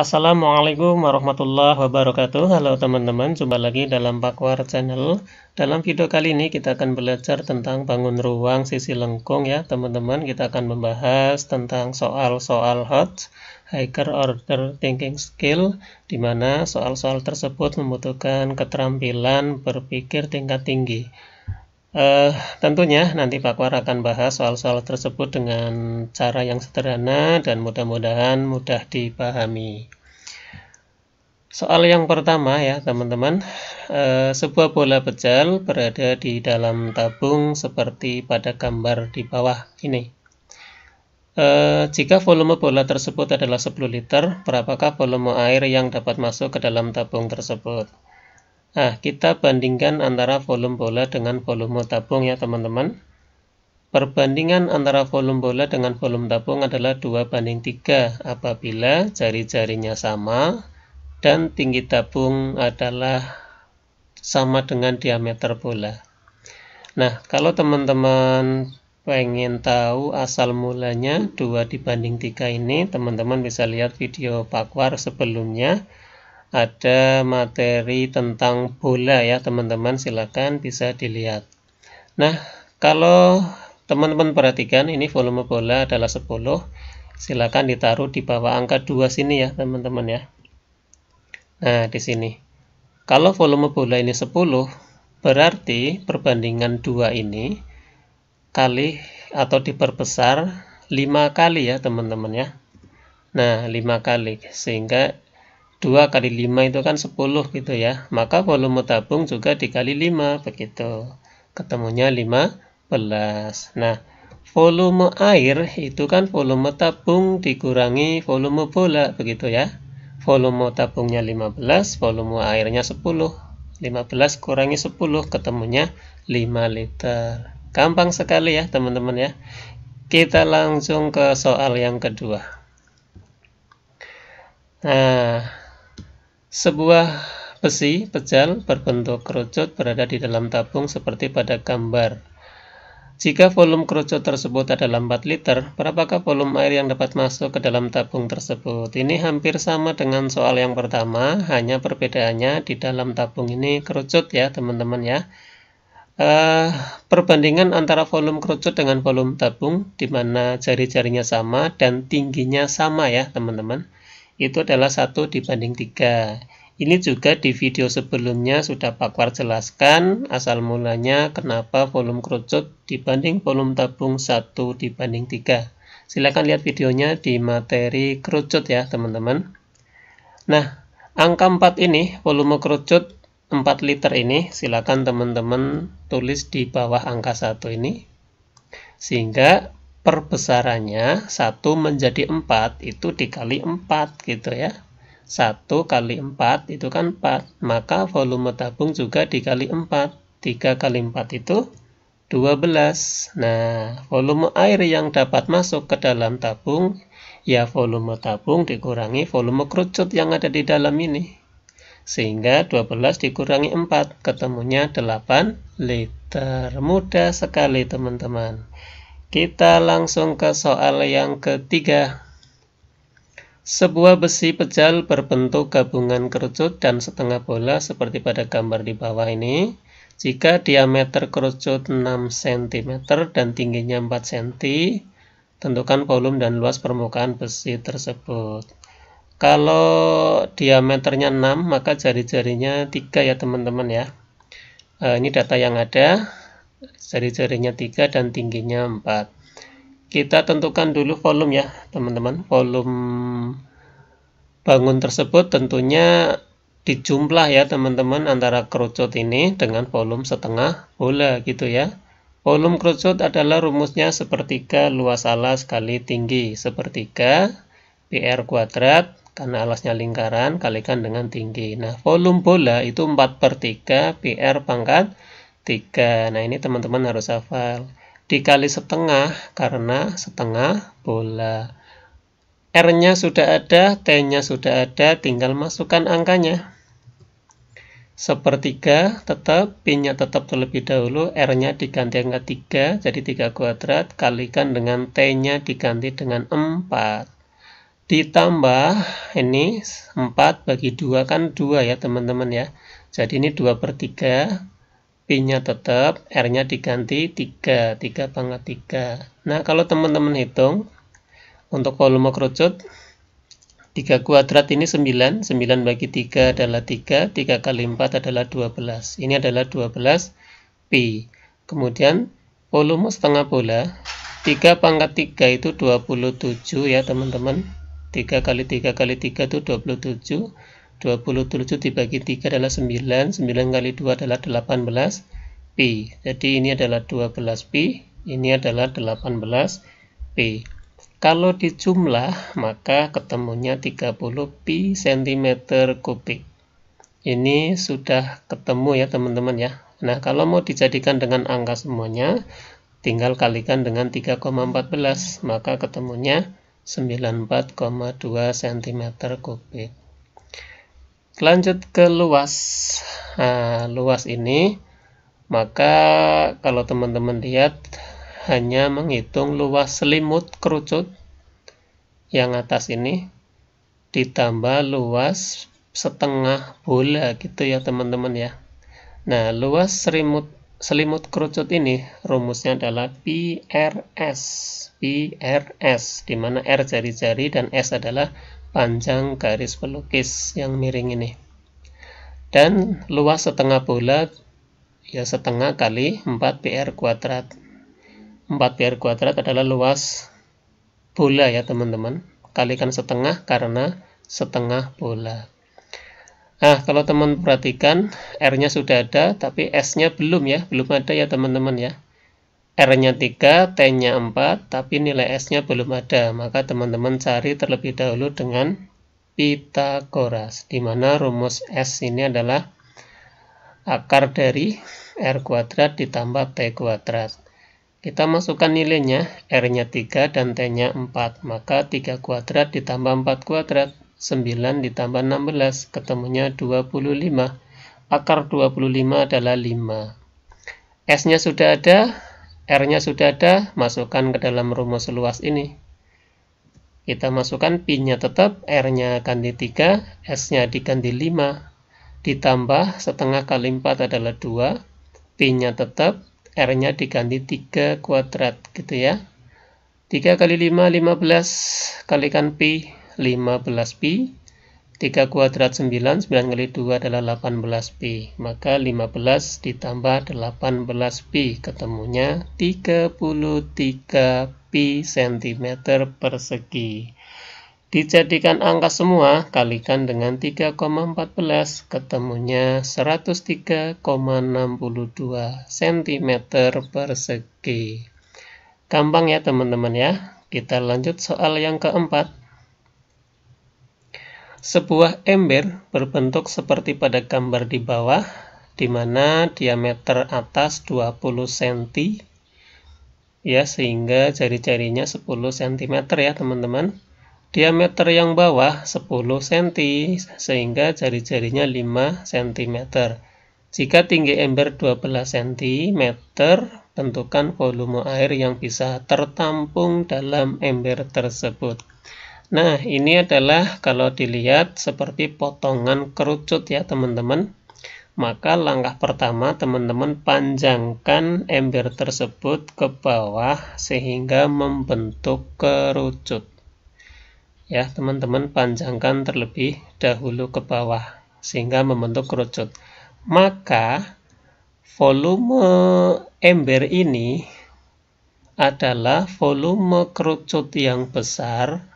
Assalamualaikum warahmatullahi wabarakatuh. Halo teman-teman, jumpa lagi dalam Pakwar Channel. Dalam video kali ini kita akan belajar tentang bangun ruang sisi lengkung ya teman-teman. Kita akan membahas tentang soal-soal hot higher order thinking skill, di mana soal-soal tersebut membutuhkan keterampilan berpikir tingkat tinggi. Tentunya nanti Pakwar akan bahas soal-soal tersebut dengan cara yang sederhana dan mudah-mudahan mudah dipahami. Soal yang pertama ya teman-teman, sebuah bola pejal berada di dalam tabung seperti pada gambar di bawah ini. Jika volume bola tersebut adalah 10 liter, berapakah volume air yang dapat masuk ke dalam tabung tersebut? Nah, kita bandingkan antara volume bola dengan volume tabung ya teman-teman. Perbandingan antara volume bola dengan volume tabung adalah 2:3 apabila jari-jarinya sama dan tinggi tabung adalah sama dengan diameter bola. Nah, kalau teman-teman pengen tahu asal mulanya 2:3 ini, teman-teman bisa lihat video Pakwar sebelumnya. Ada materi tentang bola ya teman-teman, silakan bisa dilihat. Nah, kalau teman-teman perhatikan ini volume bola adalah 10, silakan ditaruh di bawah angka 2 sini ya teman-teman ya. Nah, di sini. Kalau volume bola ini 10, berarti perbandingan 2 ini kali atau diperbesar 5 kali ya teman-teman ya. Nah, 5 kali, sehingga 2 kali 5 itu kan 10 gitu ya. Maka volume tabung juga dikali 5 begitu. Ketemunya 15. Nah, volume air itu kan volume tabung dikurangi volume bola begitu ya. Volume tabungnya 15, volume airnya 10. 15 kurangi 10 ketemunya 5 liter. Gampang sekali ya teman-teman ya. Kita langsung ke soal yang kedua. Nah, sebuah besi pejal berbentuk kerucut berada di dalam tabung seperti pada gambar. Jika volume kerucut tersebut adalah 4 liter, berapakah volume air yang dapat masuk ke dalam tabung tersebut? Ini hampir sama dengan soal yang pertama, hanya perbedaannya di dalam tabung ini kerucut ya teman-teman ya. Perbandingan antara volume kerucut dengan volume tabung, di mana jari-jarinya sama dan tingginya sama ya teman-teman, itu adalah 1:3. Ini juga di video sebelumnya sudah Pakwar jelaskan asal mulanya kenapa volume kerucut dibanding volume tabung 1:3. Silakan lihat videonya di materi kerucut ya teman-teman. Nah, angka 4 ini, volume kerucut 4 liter ini, silakan teman-teman tulis di bawah angka 1 ini. Sehingga perbesarannya 1 menjadi 4 itu dikali 4 gitu ya. 1 kali 4 itu kan 4, maka volume tabung juga dikali 4. 3 kali 4 itu 12. Nah, volume air yang dapat masuk ke dalam tabung ya volume tabung dikurangi volume kerucut yang ada di dalam ini. Sehingga 12 dikurangi 4 ketemunya 8 liter. Mudah sekali teman-teman. Kita langsung ke soal yang ketiga. Sebuah besi pejal berbentuk gabungan kerucut dan setengah bola seperti pada gambar di bawah ini. Jika diameter kerucut 6 cm dan tingginya 4 cm, tentukan volume dan luas permukaan besi tersebut. Kalau diameternya 6, maka jari-jarinya 3 ya teman-teman ya. Ini data yang ada. Jari-jarinya 3 dan tingginya 4. Kita tentukan dulu volume ya teman-teman. Volume bangun tersebut tentunya dijumlah ya teman-teman antara kerucut ini dengan volume setengah bola gitu ya. Volume kerucut adalah rumusnya sepertiga luas alas kali tinggi. Sepertiga PR kuadrat karena alasnya lingkaran kalikan dengan tinggi. Nah, volume bola itu 4/3 PR pangkat 3. Nah, ini teman-teman harus hafal. Dikali setengah karena setengah bola. R-nya sudah ada, T-nya sudah ada, tinggal masukkan angkanya. Sepertiga tetap, P-nya tetap terlebih dahulu, R-nya diganti angka 3, jadi 3 kuadrat, kalikan dengan T-nya diganti dengan 4. ditambah ini 4 bagi 2 kan 2 ya teman-teman ya. Jadi ini 2/3, P-nya tetap, R-nya diganti 3 pangkat 3. Nah, kalau teman-teman hitung, untuk volume kerucut, 3 kuadrat ini 9 bagi 3 adalah 3 kali 4 adalah 12. Ini adalah 12 Pi. Kemudian, volume setengah bola, 3 pangkat 3 itu 27 ya teman-teman. 3 kali 3 kali 3 itu 27. 27 dibagi 3 adalah 9 kali 2 adalah 18 Pi. Jadi ini adalah 12 Pi, ini adalah 18 Pi. Kalau dijumlah maka ketemunya 30 Pi cm kubik. Ini sudah ketemu ya teman-teman ya. Nah, kalau mau dijadikan dengan angka semuanya, tinggal kalikan dengan 3,14, maka ketemunya 94,2 cm kubik. Lanjut ke luas. Nah, luas ini, maka kalau teman-teman lihat, hanya menghitung luas selimut kerucut yang atas ini, ditambah luas setengah bola gitu ya teman-teman ya. Nah, luas selimut kerucut ini, rumusnya adalah PRS, di mana R jari-jari dan S adalah panjang garis pelukis yang miring ini. Dan luas setengah bola ya setengah kali 4 PR kuadrat. 4 PR kuadrat adalah luas bola ya teman-teman. Kalikan setengah karena setengah bola. Nah, kalau teman perhatikan, R-nya sudah ada, tapi S-nya belum ya, belum ada ya teman-teman ya. R-nya 3, T-nya 4, tapi nilai S-nya belum ada. Maka teman-teman cari terlebih dahulu dengan Pythagoras, di mana rumus S ini adalah akar dari R kuadrat ditambah T kuadrat. Kita masukkan nilainya, R-nya 3 dan T-nya 4, maka 3 kuadrat ditambah 4 kuadrat, 9 ditambah 16, ketemunya 25. Akar 25 adalah 5. S-nya sudah ada, R-nya sudah ada, masukkan ke dalam rumus luas ini. Kita masukkan Pi-nya tetap, R-nya ganti 3, S-nya diganti 5, ditambah setengah kali 4 adalah 2, Pi-nya tetap, R-nya diganti 3 kuadrat, gitu ya. 3 kali 5, 15, kalikan Pi, 15 Pi, 3 kuadrat 9 kali 2 adalah 18 Pi, maka 15 ditambah 18 Pi, ketemunya 33 Pi cm persegi. Dijadikan angka semua, kalikan dengan 3,14, ketemunya 103,62 cm persegi. Gampang ya teman-teman ya. Kita lanjut soal yang keempat. Sebuah ember berbentuk seperti pada gambar di bawah, di mana diameter atas 20 cm, ya, sehingga jari-jarinya 10 cm ya teman-teman. Diameter yang bawah 10 cm, sehingga jari-jarinya 5 cm. Jika tinggi ember 12 cm, tentukan volume air yang bisa tertampung dalam ember tersebut. Nah, ini adalah kalau dilihat seperti potongan kerucut ya teman-teman. Maka langkah pertama teman-teman panjangkan ember tersebut ke bawah sehingga membentuk kerucut. Ya, teman-teman panjangkan terlebih dahulu ke bawah sehingga membentuk kerucut. Maka volume ember ini adalah volume kerucut yang besar.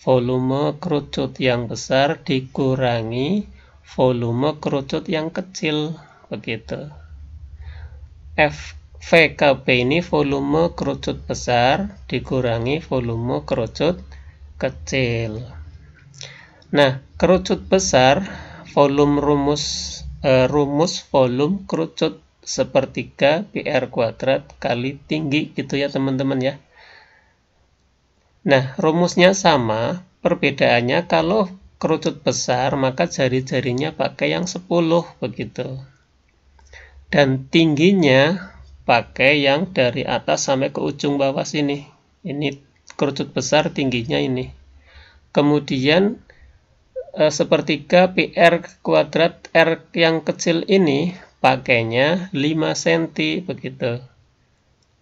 Volume kerucut yang besar dikurangi volume kerucut yang kecil, begitu. VKB ini volume kerucut besar dikurangi volume kerucut kecil. Nah, kerucut besar, rumus volume kerucut sepertiga PR kuadrat kali tinggi, gitu ya teman-teman ya. Nah, rumusnya sama, perbedaannya kalau kerucut besar maka jari-jarinya pakai yang 10 begitu. Dan tingginya pakai yang dari atas sampai ke ujung bawah sini. Ini kerucut besar tingginya ini. Kemudian sepertiga PR kuadrat R yang kecil ini pakainya 5 cm begitu.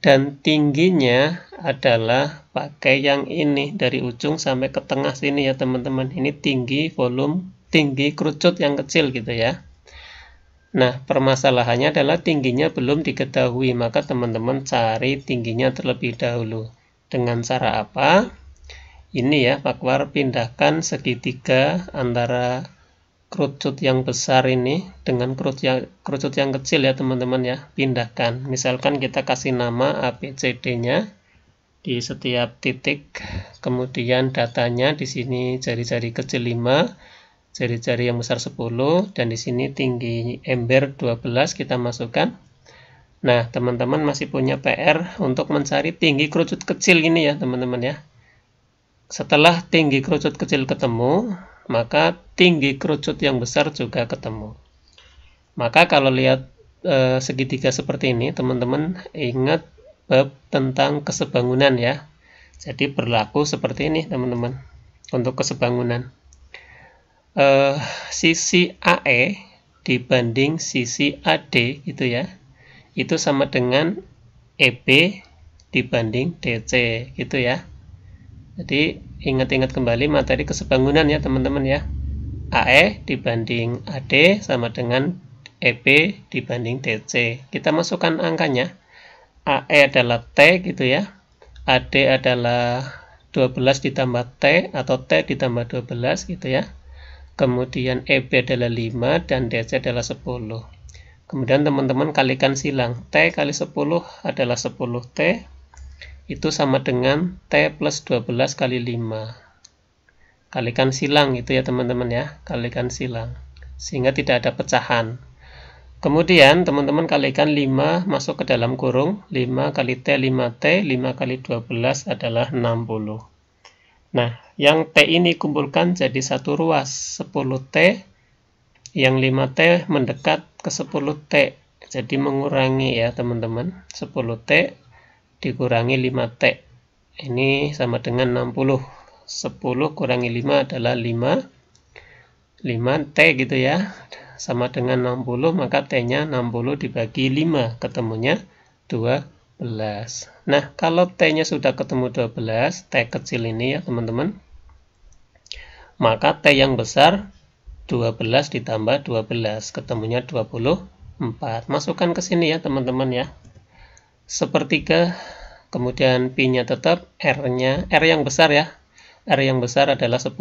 Dan tingginya adalah pakai yang ini dari ujung sampai ke tengah sini ya teman-teman. Ini tinggi volume, tinggi kerucut yang kecil gitu ya. Nah, permasalahannya adalah tingginya belum diketahui, maka teman-teman cari tingginya terlebih dahulu. Dengan cara apa? Ini ya, Pakwar pindahkan segitiga antara kerucut yang besar ini dengan kerucut yang kecil ya teman-teman ya, pindahkan. Misalkan kita kasih nama ABCD-nya di setiap titik, kemudian datanya di sini jari-jari kecil 5, jari-jari yang besar 10, dan di sini tinggi ember 12 kita masukkan. Nah, teman-teman masih punya PR untuk mencari tinggi kerucut kecil ini ya teman-teman ya. Setelah tinggi kerucut kecil ketemu, maka tinggi kerucut yang besar juga ketemu. Maka kalau lihat segitiga seperti ini, teman-teman ingat bab tentang kesebangunan ya. Jadi berlaku seperti ini teman-teman untuk kesebangunan. Sisi AE dibanding sisi AD gitu ya, itu sama dengan EB dibanding DC gitu ya. Jadi ingat-ingat kembali materi kesebangunan ya teman-teman ya. AE dibanding AD sama dengan EB dibanding DC. Kita masukkan angkanya. AE adalah T gitu ya. AD adalah 12 ditambah T atau T ditambah 12 gitu ya. Kemudian EB adalah 5 dan DC adalah 10. Kemudian teman-teman kalikan silang. T kali 10 adalah 10T. Itu sama dengan T plus 12 kali 5. Kalikan silang itu ya teman-teman ya. Kalikan silang. Sehingga tidak ada pecahan. Kemudian teman-teman kalikan 5 masuk ke dalam kurung. 5 kali T 5T. 5 kali 12 adalah 60. Nah, yang T ini kumpulkan jadi satu ruas. 10T. Yang 5T mendekat ke 10T. Jadi mengurangi ya teman-teman. 10T dikurangi 5T. Ini sama dengan 60. 10 kurangi 5 adalah 5. 5T gitu ya. Sama dengan 60, maka T-nya 60 dibagi 5. Ketemunya 12. Nah, kalau T-nya sudah ketemu 12, T kecil ini ya teman-teman, maka T yang besar 12 ditambah 12. Ketemunya 24. Masukkan ke sini ya teman-teman ya. Sepertiga, kemudian Pi-nya tetap, R-nya, R yang besar ya. R yang besar adalah 10.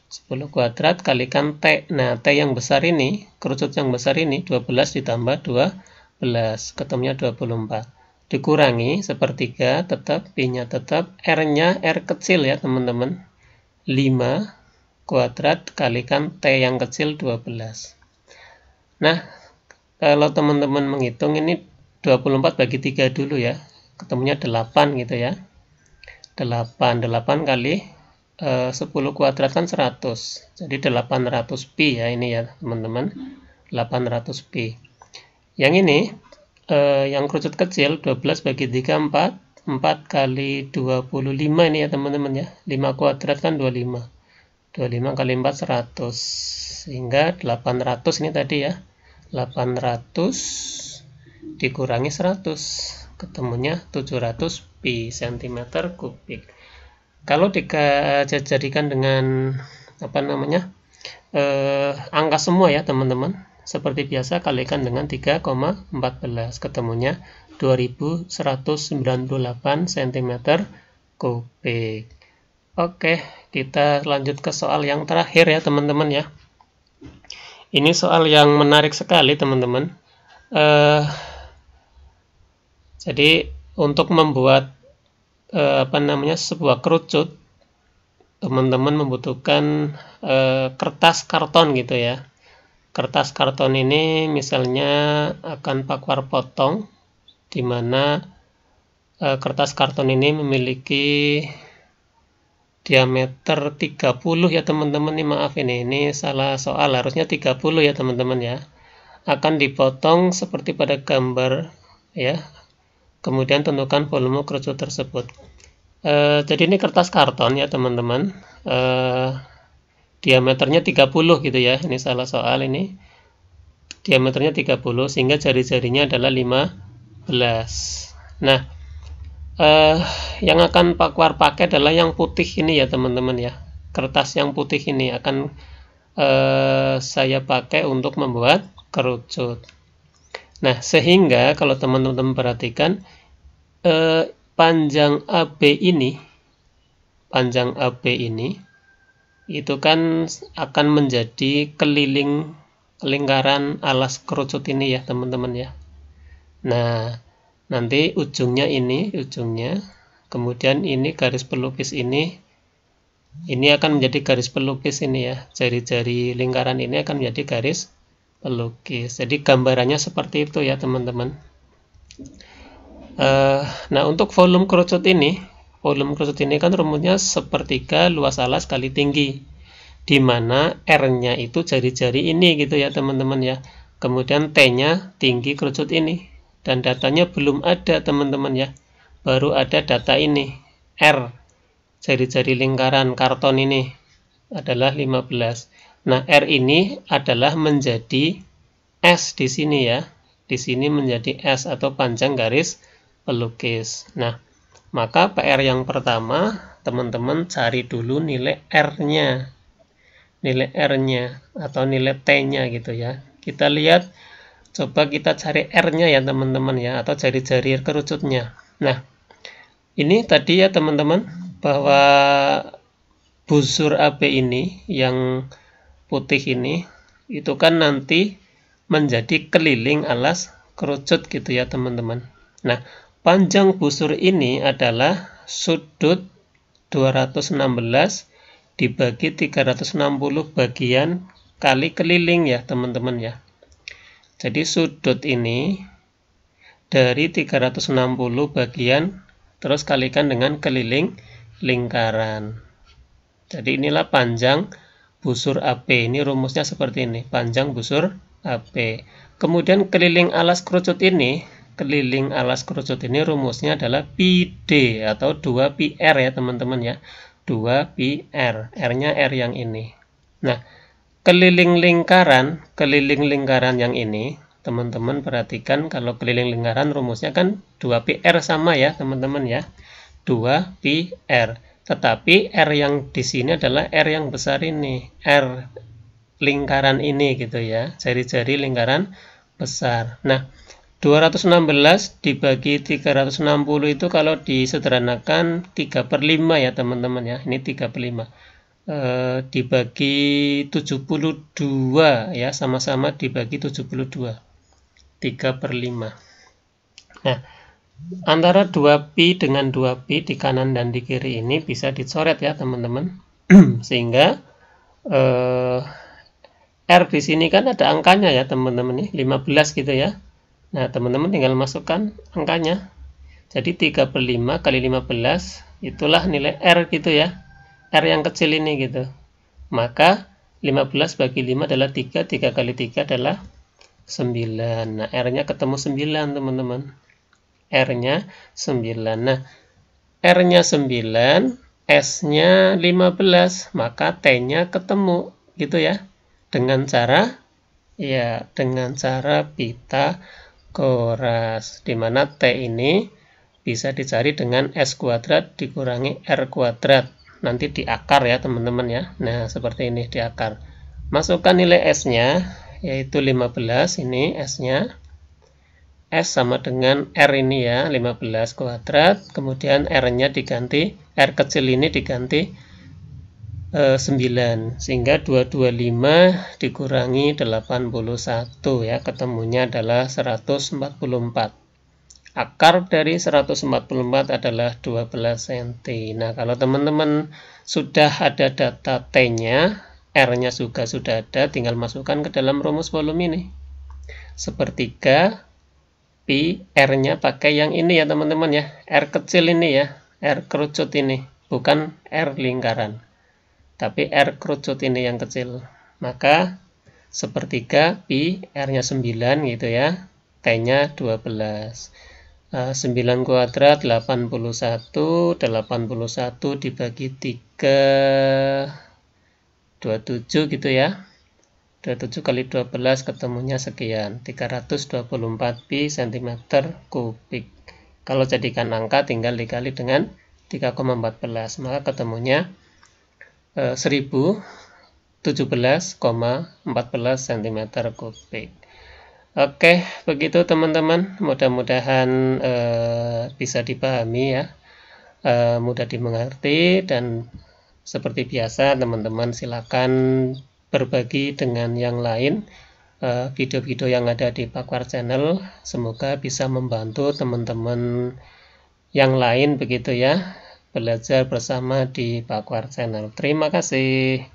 10 kuadrat kalikan T. Nah, T yang besar ini, kerucut yang besar ini, 12 ditambah 12. Ketemunya 24. Dikurangi, sepertiga, tetap, Pi-nya tetap, R-nya, R kecil ya teman-teman. 5 kuadrat kalikan T yang kecil 12. Nah, kalau teman-teman menghitung ini 24 bagi 3 dulu ya, ketemunya 8 gitu ya. 8 kali 10 kuadrat kan 100, jadi 800 pi ya ini ya teman-teman, 800 pi. Yang ini yang kerucut kecil 12 bagi 3 4, 4 kali 25 ini ya teman-teman ya, 5 kuadrat kan 25, 25 kali 4 100, sehingga 800 ini tadi ya, 800 dikurangi 100, ketemunya 700 pi cm kubik. Kalau dijadikan dengan apa namanya angka semua ya teman-teman, seperti biasa kalikan dengan 3,14, ketemunya 2198 cm kubik. Oke, kita lanjut ke soal yang terakhir ya teman-teman ya. Ini soal yang menarik sekali teman-teman. Jadi untuk membuat sebuah kerucut, teman-teman membutuhkan kertas karton gitu ya. Kertas karton ini misalnya akan Pakwar potong, di mana kertas karton ini memiliki diameter 30 ya teman-teman. Maaf ini salah soal, harusnya 30 ya teman-teman ya. Akan dipotong seperti pada gambar ya. Kemudian tentukan volume kerucut tersebut. Jadi ini kertas karton ya teman-teman, diameternya 30 gitu ya, ini salah soal ini, diameternya 30 sehingga jari-jarinya adalah 15. Nah, yang akan Pak War pakai adalah yang putih ini ya teman-teman ya, kertas yang putih ini akan saya pakai untuk membuat kerucut. Nah, sehingga kalau teman-teman perhatikan, panjang AB ini itu kan akan menjadi keliling lingkaran alas kerucut ini ya teman-teman ya. Nah, nanti ujungnya, kemudian ini garis pelukis ini akan menjadi garis pelukis ini ya, jari-jari lingkaran ini akan menjadi garis pelukis. Jadi gambarannya seperti itu ya teman-teman. Nah, untuk volume kerucut ini kan rumusnya sepertiga luas alas kali tinggi, di mana R-nya itu jari-jari ini gitu ya teman-teman ya. Kemudian T-nya tinggi kerucut ini, dan datanya belum ada teman-teman ya, baru ada data ini, R jari-jari lingkaran karton ini adalah 15. Nah, R ini adalah menjadi S di sini ya, di sini menjadi S atau panjang garis pelukis. Nah, maka PR yang pertama, teman-teman cari dulu nilai R-nya. Nilai R-nya atau nilai T-nya gitu ya. Kita lihat, coba kita cari R-nya ya teman-teman ya, atau jari-jari kerucutnya. Nah, ini tadi ya teman-teman, bahwa busur AB ini, yang putih ini, itu kan nanti menjadi keliling alas kerucut gitu ya teman-teman. Nah, panjang busur ini adalah sudut 216 dibagi 360 bagian kali keliling ya teman-teman ya. Jadi sudut ini dari 360 bagian terus kalikan dengan keliling lingkaran. Jadi inilah panjang busur AP. Ini rumusnya seperti ini, panjang busur AP. Kemudian keliling alas kerucut ini rumusnya adalah PD atau 2PR ya teman-teman ya. 2PR, R-nya R yang ini. Nah, keliling lingkaran yang ini, teman-teman perhatikan, kalau keliling lingkaran rumusnya kan 2PR sama ya teman-teman ya. 2PR. Tetapi R yang di sini adalah R yang besar ini, R lingkaran ini gitu ya, jari-jari lingkaran besar. Nah, 216 dibagi 360 itu kalau disederhanakan 3/5 ya teman-teman ya, ini 3/5. Dibagi 72 ya, sama-sama dibagi 72, 3/5. Nah, antara 2pi dengan 2pi di kanan dan di kiri ini bisa dicoret ya teman-teman. Sehingga R di sini kan ada angkanya ya teman-teman nih, 15 gitu ya. Nah, teman-teman tinggal masukkan angkanya. Jadi 3/5 kali 15 itulah nilai R gitu ya. R yang kecil ini gitu. Maka 15 bagi 5 adalah 3, 3 kali 3 adalah 9. Nah, R-nya ketemu 9 teman-teman. R-nya 9. Nah, R-nya 9, S-nya 15, maka T-nya ketemu gitu ya. Dengan cara Pitagoras, di mana T ini bisa dicari dengan S kuadrat dikurangi R kuadrat. Nanti di akar ya teman-teman ya. Nah, seperti ini di akar. Masukkan nilai S-nya, yaitu 15, ini S-nya. S sama dengan R ini ya, 15 kuadrat. Kemudian R-nya diganti, R kecil ini diganti 9, sehingga 225 dikurangi 81 ya, ketemunya adalah 144. Akar dari 144 adalah 12 cm. Nah, kalau teman-teman sudah ada data T-nya, R-nya juga sudah ada, tinggal masukkan ke dalam rumus volume ini. Sepertiga pi, R-nya pakai yang ini ya teman-teman ya, R kecil ini ya, R kerucut ini, bukan R lingkaran. Tapi R kerucut ini yang kecil. Maka sepertiga pi, R-nya 9 gitu ya, T-nya 12. 9 kuadrat 81 dibagi 3 27 gitu ya. 27 kali 12 ketemunya sekian, 324 pi cm kubik. Kalau jadikan angka tinggal dikali dengan 3,14, maka ketemunya 1017,14 cm kubik. Oke, begitu teman-teman. Mudah-mudahan bisa dipahami ya, mudah dimengerti, dan seperti biasa teman-teman silakan berbagi dengan yang lain video-video yang ada di Pakwar Channel. Semoga bisa membantu teman-teman yang lain begitu ya, belajar bersama di Pakwar Channel. Terima kasih.